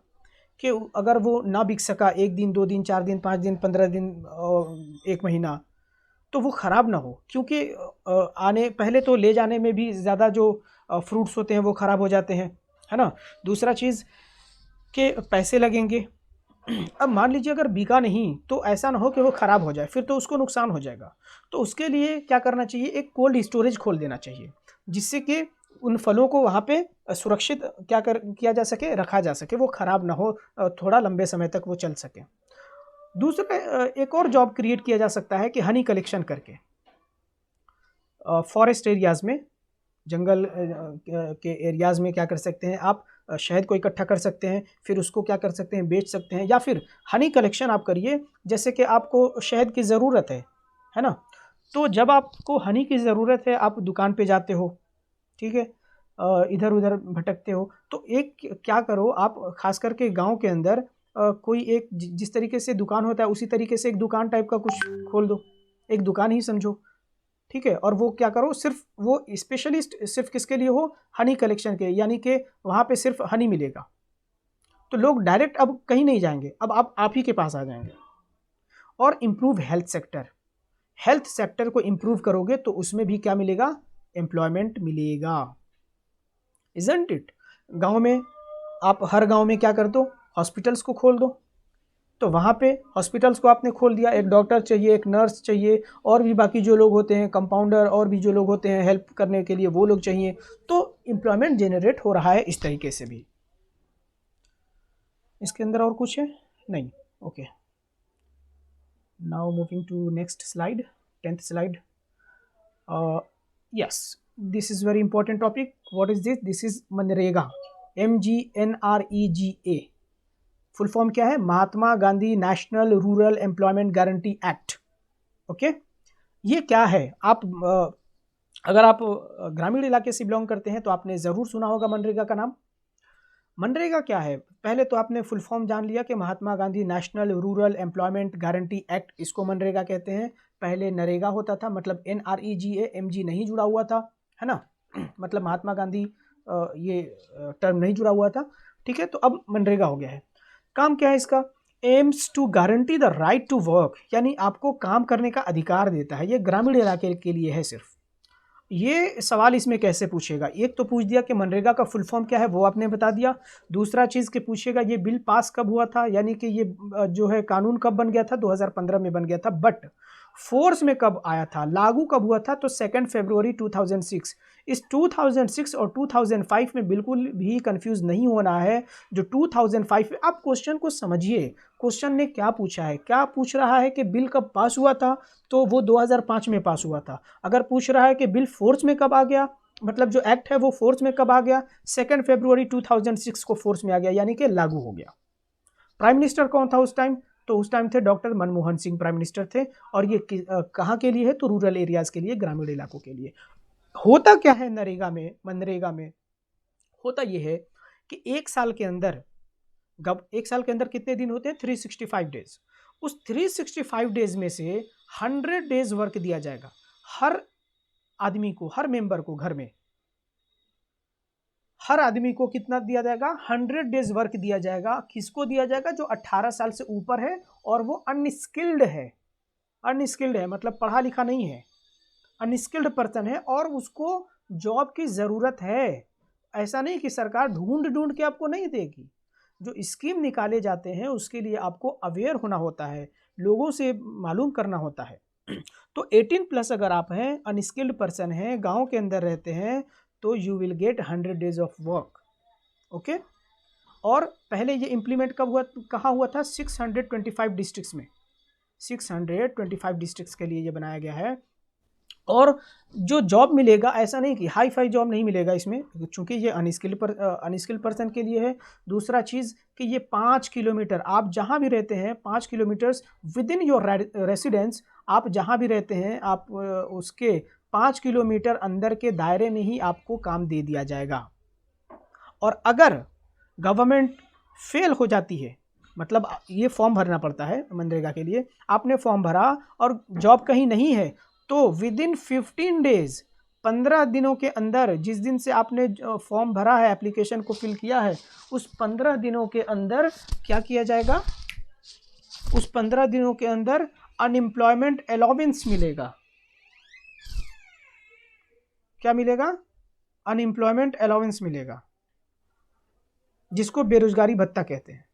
कि अगर वो ना बिक सका 1 दिन 2 दिन 4 दिन 5 दिन 15 दिन 1 महीना, तो वो ख़राब ना हो। क्योंकि आने पहले तो ले जाने में भी ज़्यादा जो फ्रूट्स होते हैं वो ख़राब हो जाते हैं, है ना? दूसरा चीज़ के पैसे लगेंगे। अब मान लीजिए अगर बिका नहीं तो ऐसा ना हो कि वो ख़राब हो जाए, फिर तो उसको नुकसान हो जाएगा। तो उसके लिए क्या करना चाहिए, एक कोल्ड स्टोरेज खोल देना चाहिए, जिससे कि उन फलों को वहाँ पे सुरक्षित क्या कर किया जा सके, रखा जा सके, वो ख़राब ना हो, थोड़ा लंबे समय तक वो चल सके। दूसरा एक और जॉब क्रिएट किया जा सकता है कि हनी कलेक्शन करके फॉरेस्ट एरियाज़ में, जंगल के एरियाज़ में क्या कर सकते हैं आप, शहद को इकट्ठा कर सकते हैं, फिर उसको क्या कर सकते हैं, बेच सकते हैं। या फिर हनी कलेक्शन आप करिए, जैसे कि आपको शहद की ज़रूरत है ना? तो जब आपको हनी की ज़रूरत है, आप दुकान पे जाते हो, ठीक है, इधर उधर भटकते हो, तो एक क्या करो आप, खास करके गांव के अंदर कोई एक जिस तरीके से दुकान होता है उसी तरीके से एक दुकान टाइप का कुछ खोल दो, एक दुकान ही समझो। ठीक है? और वो क्या करो, सिर्फ वो स्पेशलिस्ट सिर्फ किसके लिए हो, हनी कलेक्शन के, यानी कि वहाँ पे सिर्फ हनी मिलेगा। तो लोग डायरेक्ट अब कहीं नहीं जाएंगे, अब आप ही के पास आ जाएंगे। और improve health sector, health sector को इम्प्रूव करोगे तो उसमें भी क्या मिलेगा, एम्प्लॉयमेंट मिलेगा। Isn't it? गांव में आप हर गांव में क्या कर दो, हॉस्पिटल्स को खोल दो। तो वहाँ पे हॉस्पिटल्स को आपने खोल दिया, एक डॉक्टर चाहिए, एक नर्स चाहिए, और भी बाकी जो लोग होते हैं कंपाउंडर, और भी जो लोग होते हैं हेल्प करने के लिए वो लोग चाहिए, तो एम्प्लॉयमेंट जनरेट हो रहा है इस तरीके से भी। इसके अंदर और कुछ है नहीं? Okay, now moving to next slide, 10th slide. Yes, this is very important topic. What is this? This is MNREGA, MGNREGA। Full form क्या है? Mahatma Gandhi national rural employment guarantee act. Okay, ये क्या है? आप अगर आप ग्रामीण इलाके से बिलोंग करते हैं तो आपने ज़रूर सुना होगा मनरेगा का नाम। मनरेगा क्या है? पहले तो आपने फुल फॉर्म जान लिया कि Mahatma Gandhi national rural employment guarantee act, इसको मनरेगा कहते हैं। पहले नरेगा होता था, मतलब NREGA, MG नहीं जुड़ा हुआ था, है ना? मतलब महात्मा गांधी ये टर्म नहीं जुड़ा हुआ था। ठीक है, तो अब मनरेगा हो गया है। काम क्या है इसका? Aims to guarantee the right to work, यानी आपको काम करने का अधिकार देता है। ये ग्रामीण इलाके के लिए है सिर्फ। ये सवाल इसमें कैसे पूछेगा? एक तो पूछ दिया कि मनरेगा का फुल फॉर्म क्या है, वो आपने बता दिया। दूसरा चीज़ कि पूछेगा ये बिल पास कब हुआ था, यानी कि ये जो है कानून कब बन गया था, 2015 में बन गया था। बट फोर्स में कब आया था, लागू कब हुआ था, तो 2 फरवरी 2006। इस 2006 और 2005 में बिल्कुल भी कंफ्यूज नहीं होना है। जो 2005 में, आप क्वेश्चन को समझिए, क्वेश्चन ने क्या पूछा है, क्या पूछ रहा है कि बिल कब पास हुआ था, तो वो 2005 में पास हुआ था। अगर पूछ रहा है कि बिल फोर्स में कब आ गया, मतलब जो एक्ट है वो फोर्स में कब आ गया, 2 फरवरी 2006 को फोर्स में आ गया, यानी कि लागू हो गया। प्राइम मिनिस्टर कौन था उस टाइम, तो उस टाइम थे doctor Manmohan Singh prime minister थे। और ये कहाँ के लिए है, तो रूरल एरियाज के लिए, ग्रामीण इलाकों के लिए। होता क्या है मनरेगा में होता यह है कि एक साल के अंदर कितने दिन होते हैं, 365 डेज। उस 365 डेज में से 100 डेज वर्क दिया जाएगा हर आदमी को, हर मेंबर को, घर में हर आदमी को कितना दिया जाएगा, 100 डेज वर्क दिया जाएगा। किसको दिया जाएगा, जो 18 साल से ऊपर है और वो अनस्किल्ड है, मतलब पढ़ा लिखा नहीं है, अनस्किल्ड पर्सन है और उसको जॉब की ज़रूरत है। ऐसा नहीं कि सरकार ढूंढ ढूंढ के आपको नहीं देगी। जो स्कीम निकाले जाते हैं उसके लिए आपको अवेयर होना होता है, लोगों से मालूम करना होता है। तो 18+ अगर आप हैं, अनस्किल्ड पर्सन हैं, गांव के अंदर रहते हैं, तो you will get 100 days of work. Okay. और पहले ये इम्प्लीमेंट कब हुआ, कहाँ हुआ था, 625 डिस्ट्रिक्ट्स में, 625 डिस्ट्रिक्ट्स के लिए ये बनाया गया है। और जो जॉब मिलेगा, ऐसा नहीं कि हाई फाई जॉब नहीं मिलेगा इसमें, चूंकि ये अनस्किल्ड पर्सन के लिए है। दूसरा चीज़ कि ये 5 किलोमीटर, आप जहाँ भी रहते हैं 5 kilometres with in your residence, आप जहाँ भी रहते हैं आप उसके 5 किलोमीटर अंदर के दायरे में ही आपको काम दे दिया जाएगा। और अगर गवर्नमेंट फेल हो जाती है, मतलब ये फॉर्म भरना पड़ता है मनरेगा के लिए, आपने फॉर्म भरा और जॉब कहीं नहीं है, तो विद इन 15 डेज, 15 दिनों के अंदर, जिस दिन से आपने फॉर्म भरा है, एप्लीकेशन को फिल किया है, उस 15 दिनों के अंदर क्या किया जाएगा, उस 15 दिनों के अंदर अनएम्प्लॉयमेंट अलाउंस मिलेगा। क्या मिलेगा, अनएम्प्लॉयमेंट अलाउंस मिलेगा, जिसको बेरोजगारी भत्ता कहते हैं।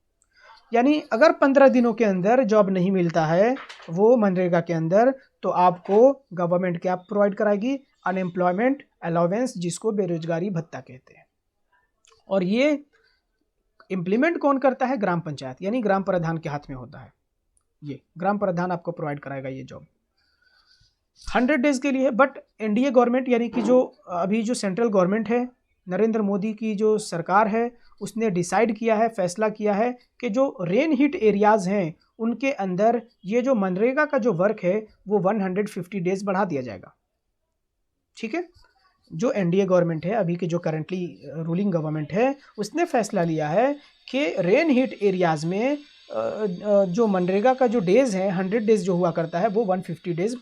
यानी अगर 15 दिनों के अंदर जॉब नहीं मिलता है वो मनरेगा के अंदर, तो आपको गवर्नमेंट क्या प्रोवाइड कराएगी, अनएम्प्लॉयमेंट अलाउंस, जिसको बेरोजगारी भत्ता कहते हैं। और ये इम्प्लीमेंट कौन करता है, ग्राम पंचायत, यानी ग्राम प्रधान के हाथ में होता है। ये ग्राम प्रधान आपको प्रोवाइड कराएगा ये जॉब 100 डेज के लिए। बट एनडीए गवर्नमेंट, यानी कि जो अभी जो सेंट्रल गवर्नमेंट है, नरेंद्र मोदी की जो सरकार है, उसने डिसाइड किया है, फैसला किया है कि जो रेन हिट एरियाज़ हैं उनके अंदर ये जो मनरेगा का जो वर्क है वो 150 डेज बढ़ा दिया जाएगा। ठीक है। जो एनडीए गवर्नमेंट है, अभी की जो करंटली रूलिंग गवर्नमेंट है, उसने फैसला लिया है कि रेन हिट एरियाज़ में जो मनरेगा का जो डेज़ है, 100 डेज़ जो हुआ करता है, वो 150 डेज़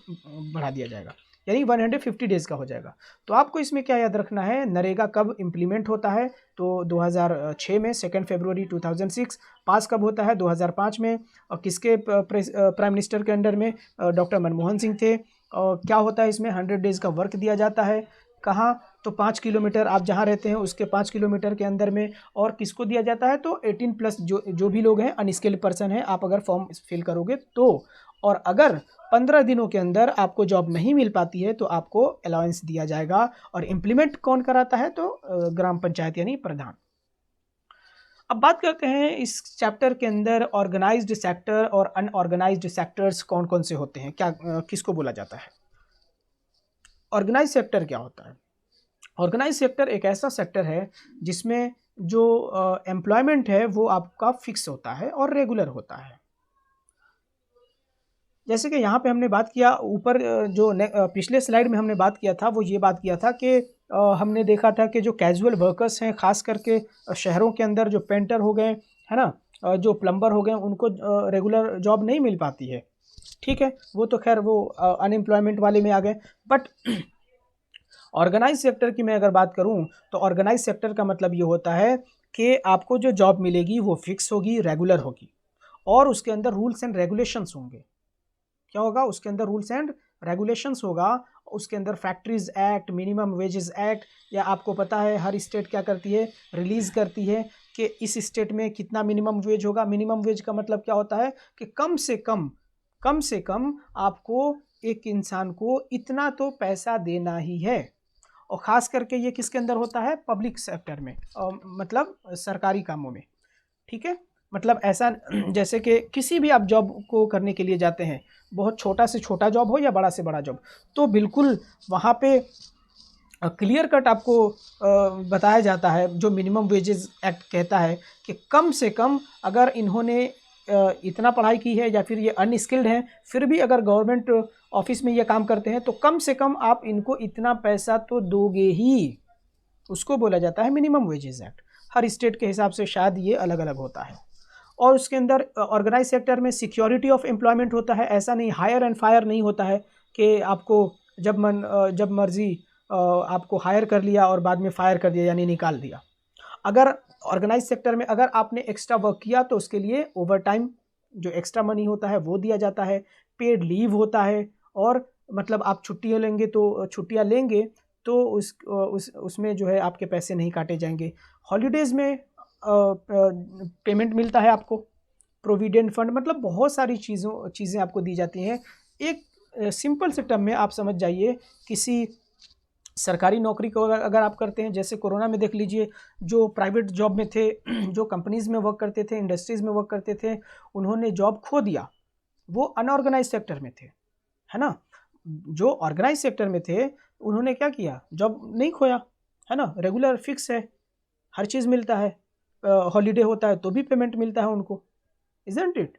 बढ़ा दिया जाएगा, यानी 150 डेज़ का हो जाएगा। तो आपको इसमें क्या याद रखना है, नरेगा कब इम्प्लीमेंट होता है, तो 2006 में, 2 फरवरी 2006। पास कब होता है, 2005 में। और किसके प्राइम मिनिस्टर के अंडर में, डॉक्टर मनमोहन सिंह थे। और क्या होता है इसमें, 100 डेज़ का वर्क दिया जाता है। कहाँ, तो 5 किलोमीटर, आप जहाँ रहते हैं उसके 5 किलोमीटर के अंदर में। और किसको दिया जाता है, तो 18+ जो भी लोग हैं, अनस्किल्ड पर्सन हैं, आप अगर फॉर्म फिल करोगे तो। और अगर 15 दिनों के अंदर आपको जॉब नहीं मिल पाती है तो आपको अलाउंस दिया जाएगा। और इम्प्लीमेंट कौन कराता है, तो ग्राम पंचायत यानी प्रधान। अब बात करते हैं इस चैप्टर के अंदर ऑर्गेनाइज्ड सेक्टर और अनऑर्गेनाइज्ड सेक्टर्स कौन कौन से होते हैं, क्या किसको बोला जाता है। ऑर्गेनाइज सेक्टर क्या होता है, ऑर्गेनाइज सेक्टर एक ऐसा सेक्टर है जिसमें जो एम्प्लॉयमेंट है वो आपका फिक्स होता है और रेगुलर होता है। जैसे कि यहाँ पे हमने बात किया ऊपर, जो पिछले स्लाइड में हमने बात किया था, वो ये बात किया था कि हमने देखा था कि जो कैजुअल वर्कर्स हैं, ख़ास करके शहरों के अंदर, जो पेंटर हो गए, है ना, जो प्लम्बर हो गए, उनको रेगुलर जॉब नहीं मिल पाती है। ठीक है, वो तो खैर वो अनएम्प्लॉयमेंट वाले में आ गए। बट ऑर्गेनाइज सेक्टर की मैं अगर बात करूं, तो ऑर्गेनाइज सेक्टर का मतलब ये होता है कि आपको जो जॉब मिलेगी वो फिक्स होगी, रेगुलर होगी, और उसके अंदर रूल्स एंड रेगुलेशंस होंगे। क्या होगा, उसके अंदर रूल्स एंड रेगुलेशंस होगा। उसके अंदर factories act, minimum wages act, या आपको पता है हर स्टेट क्या करती है, रिलीज़ करती है कि इस स्टेट में कितना मिनिमम वेज होगा। मिनिमम वेज का मतलब क्या होता है कि कम से कम आपको एक इंसान को इतना तो पैसा देना ही है। और ख़ास करके ये किसके अंदर होता है? पब्लिक सेक्टर में, मतलब सरकारी कामों में। ठीक है, मतलब ऐसा जैसे कि किसी भी आप जॉब को करने के लिए जाते हैं, बहुत छोटा से छोटा जॉब हो या बड़ा से बड़ा जॉब, तो बिल्कुल वहाँ पे क्लियर कट आपको बताया जाता है, जो मिनिमम वेजेस एक्ट कहता है कि कम से कम अगर इन्होंने इतना पढ़ाई की है या फिर ये अनस्किल्ड हैं, फिर भी अगर गवर्नमेंट ऑफिस में ये काम करते हैं तो कम से कम आप इनको इतना पैसा तो दोगे ही। उसको बोला जाता है मिनिमम वेजेस एक्ट। हर स्टेट के हिसाब से शायद ये अलग अलग होता है। और उसके अंदर ऑर्गेनाइज सेक्टर में सिक्योरिटी ऑफ एम्प्लॉयमेंट होता है। ऐसा नहीं हायर एंड फायर नहीं होता है कि आपको जब मर्जी आपको हायर कर लिया और बाद में फायर कर दिया, यानी निकाल दिया। अगर ऑर्गेनाइज सेक्टर में अगर आपने एक्स्ट्रा वर्क किया तो उसके लिए ओवर टाइम जो एक्स्ट्रा मनी होता है वो दिया जाता है, पेड लीव होता है, और मतलब आप छुट्टियाँ लेंगे तो उसमें जो है आपके पैसे नहीं काटे जाएंगे। हॉलीडेज़ में पेमेंट मिलता है आपको, प्रोविडेंट फंड, मतलब बहुत सारी चीज़ें आपको दी जाती हैं। एक सिंपल से टर्म में आप समझ जाइए, किसी सरकारी नौकरी को अगर आप करते हैं, जैसे कोरोना में देख लीजिए, जो प्राइवेट जॉब में थे, जो कंपनीज़ में वर्क करते थे, इंडस्ट्रीज़ में वर्क करते थे, उन्होंने जॉब खो दिया, वो अनऑर्गेनाइज सेक्टर में थे, है ना। जो ऑर्गेनाइज सेक्टर में थे उन्होंने क्या किया, जॉब नहीं खोया, है ना, रेगुलर फिक्स है, हर चीज़ मिलता है, हॉलीडे होता है तो भी पेमेंट मिलता है उनको, isn't it.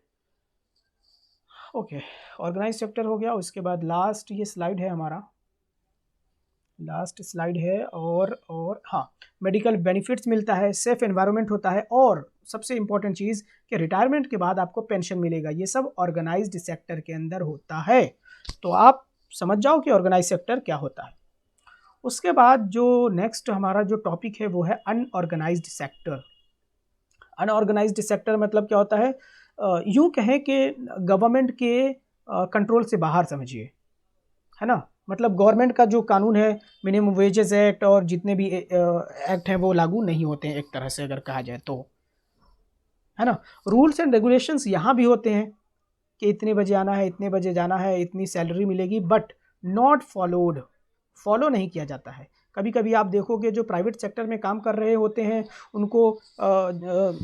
Okay, organise sector हो गया। उसके बाद लास्ट ये स्लाइड है हमारा, लास्ट स्लाइड है, और हाँ, मेडिकल बेनिफिट्स मिलता है, सेफ एनवायरनमेंट होता है, और सबसे इंपॉर्टेंट चीज़ कि रिटायरमेंट के बाद आपको पेंशन मिलेगा। ये सब ऑर्गेनाइज्ड सेक्टर के अंदर होता है। तो आप समझ जाओ कि ऑर्गेनाइज सेक्टर क्या होता है। उसके बाद जो नेक्स्ट हमारा जो टॉपिक है वो है अनऑर्गेनाइज्ड सेक्टर। अनऑर्गेनाइज्ड सेक्टर मतलब क्या होता है? यूँ कहें कि गवर्नमेंट के कंट्रोल से बाहर समझिए, है ना। मतलब गवर्नमेंट का जो कानून है, मिनिमम वेजेस एक्ट और जितने भी एक्ट हैं वो लागू नहीं होते हैं, एक तरह से अगर कहा जाए तो, है ना। रूल्स एंड रेगुलेशंस यहाँ भी होते हैं कि इतने बजे आना है, इतने बजे जाना है, इतनी सैलरी मिलेगी, बट नॉट फॉलोड, फॉलो नहीं किया जाता है। कभी कभी आप देखोगे जो प्राइवेट सेक्टर में काम कर रहे होते हैं उनको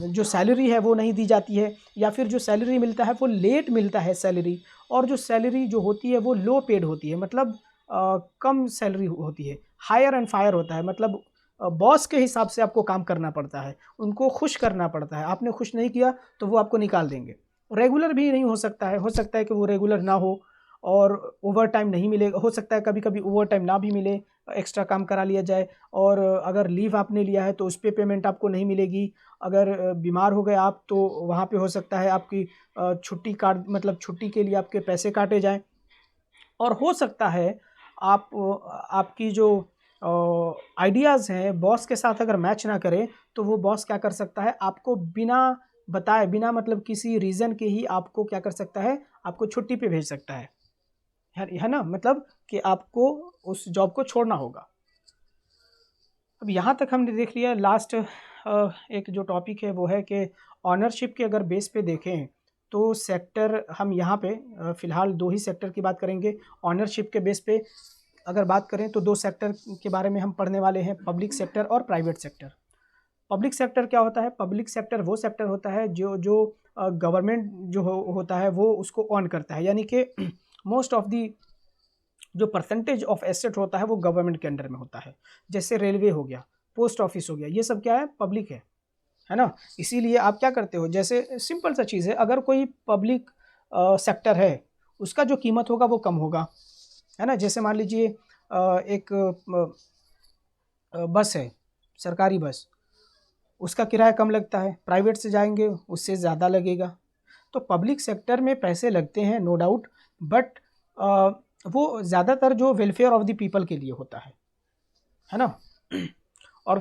जो सैलरी है वो नहीं दी जाती है, या फिर जो सैलरी मिलता है वो लेट मिलता है सैलरी, और जो सैलरी जो होती है वो लो पेड होती है, मतलब कम सैलरी होती है, हायर एंड फायर होता है, मतलब बॉस के हिसाब से आपको काम करना पड़ता है, उनको खुश करना पड़ता है, आपने खुश नहीं किया तो वो आपको निकाल देंगे। रेगुलर भी नहीं हो सकता है कि वो रेगुलर ना हो, और ओवर टाइम नहीं मिलेगा, हो सकता है कभी कभी ओवर टाइम ना भी मिले, एक्स्ट्रा काम करा लिया जाए, और अगर लीव आपने लिया है तो उस पर पेमेंट आपको नहीं मिलेगी। अगर बीमार हो गए आप तो वहाँ पे हो सकता है आपकी छुट्टी काट, मतलब छुट्टी के लिए आपके पैसे काटे जाएं, और हो सकता है आप आपकी जो आइडियाज़ हैं बॉस के साथ अगर मैच ना करें तो वो बॉस क्या कर सकता है, आपको बिना बताए, बिना मतलब किसी रीज़न के ही आपको क्या कर सकता है, आपको छुट्टी पे भेज सकता है ना, मतलब कि आपको उस जॉब को छोड़ना होगा। अब यहाँ तक हमने देख लिया। लास्ट एक जो टॉपिक है वो है कि ऑनरशिप के अगर बेस पे देखें तो सेक्टर, हम यहाँ पे फ़िलहाल दो ही सेक्टर की बात करेंगे। ऑनरशिप के बेस पे अगर बात करें तो दो सेक्टर के बारे में हम पढ़ने वाले हैं, पब्लिक सेक्टर और प्राइवेट सेक्टर। पब्लिक सेक्टर क्या होता है? पब्लिक सेक्टर वो सेक्टर होता है जो जो गवर्नमेंट जो होता है वो उसको ऑन करता है, यानी कि मोस्ट ऑफ दी जो परसेंटेज ऑफ एसेट होता है वो गवर्नमेंट के अंडर में होता है। जैसे रेलवे हो गया, पोस्ट ऑफिस हो गया, ये सब क्या है? पब्लिक है ना। इसीलिए आप क्या करते हो, जैसे सिंपल सा चीज़ है, अगर कोई पब्लिक सेक्टर है उसका जो कीमत होगा वो कम होगा, है ना। जैसे मान लीजिए एक बस है, सरकारी बस, उसका किराया कम लगता है, प्राइवेट से जाएंगे उससे ज़्यादा लगेगा। तो पब्लिक सेक्टर में पैसे लगते हैं नो डाउट, बट वो ज़्यादातर जो वेलफेयर ऑफ द पीपल के लिए होता है ना। और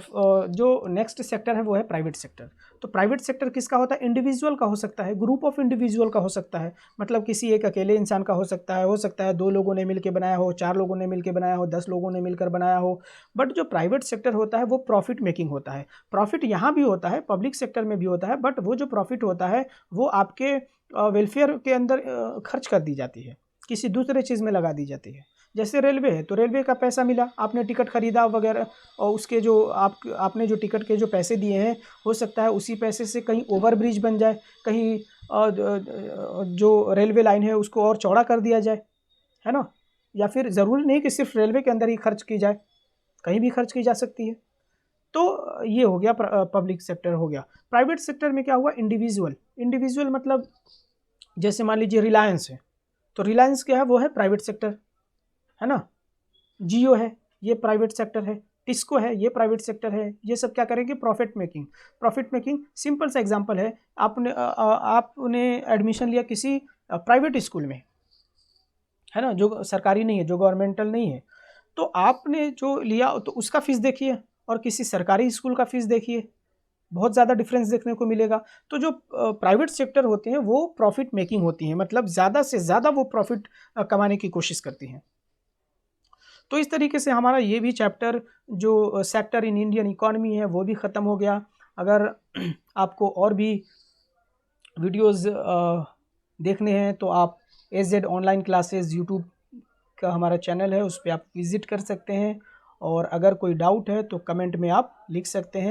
जो नेक्स्ट सेक्टर है वो है प्राइवेट सेक्टर। तो प्राइवेट सेक्टर किसका होता है? इंडिविजुअल का हो सकता है, ग्रुप ऑफ इंडिविजुअल का हो सकता है, मतलब किसी एक अकेले इंसान का हो सकता है दो लोगों ने मिलकर बनाया हो, चार लोगों ने मिलकर बनाया हो, 10 लोगों ने मिलकर बनाया हो। बट जो प्राइवेट सेक्टर होता है वो प्रॉफिट मेकिंग होता है। प्रॉफिट यहाँ भी होता है, पब्लिक सेक्टर में भी होता है, बट वो जो प्रॉफिट होता है वो आपके वेलफेयर के अंदर खर्च कर दी जाती है। किसी दूसरे चीज़ में लगा दी जाती है। जैसे रेलवे है तो रेलवे का पैसा मिला, आपने टिकट खरीदा वगैरह, और उसके जो आपने जो टिकट के जो पैसे दिए हैं, हो सकता है उसी पैसे से कहीं ओवर ब्रिज बन जाए, कहीं जो रेलवे लाइन है उसको और चौड़ा कर दिया जाए, है ना। या फिर ज़रूरी नहीं कि सिर्फ रेलवे के अंदर ही खर्च की जाए, कहीं भी खर्च की जा सकती है। तो ये हो गया पब्लिक सेक्टर हो गया। प्राइवेट सेक्टर में क्या हुआ, इंडिविजुअल। इंडिविजुअल मतलब जैसे मान लीजिए रिलायंस है, तो रिलायंस क्या है, वो है प्राइवेट सेक्टर, है ना। जियो है, ये प्राइवेट सेक्टर है। टिस्को है, ये प्राइवेट सेक्टर है। ये सब क्या करेंगे, profit making. Profit making simple सा एग्जांपल है, आपने एडमिशन लिया किसी प्राइवेट स्कूल में, है ना, जो सरकारी नहीं है, जो गवर्नमेंटल नहीं है, तो आपने जो लिया तो उसका फीस देखिए और किसी सरकारी स्कूल का फीस देखिए, बहुत ज़्यादा डिफरेंस देखने को मिलेगा। तो जो प्राइवेट सेक्टर होते हैं वो प्रॉफिट मेकिंग होती हैं, मतलब ज़्यादा से ज़्यादा वो प्रॉफिट कमाने की कोशिश करती हैं। तो इस तरीके से हमारा ये भी चैप्टर जो सेक्टर इन इंडियन इकोनॉमी है वो भी ख़त्म हो गया। अगर आपको और भी वीडियोस देखने हैं तो आप AZ ऑनलाइन क्लासेस यूट्यूब का हमारा चैनल है, उस पर आप विज़िट कर सकते हैं। और अगर कोई डाउट है तो कमेंट में आप लिख सकते हैं।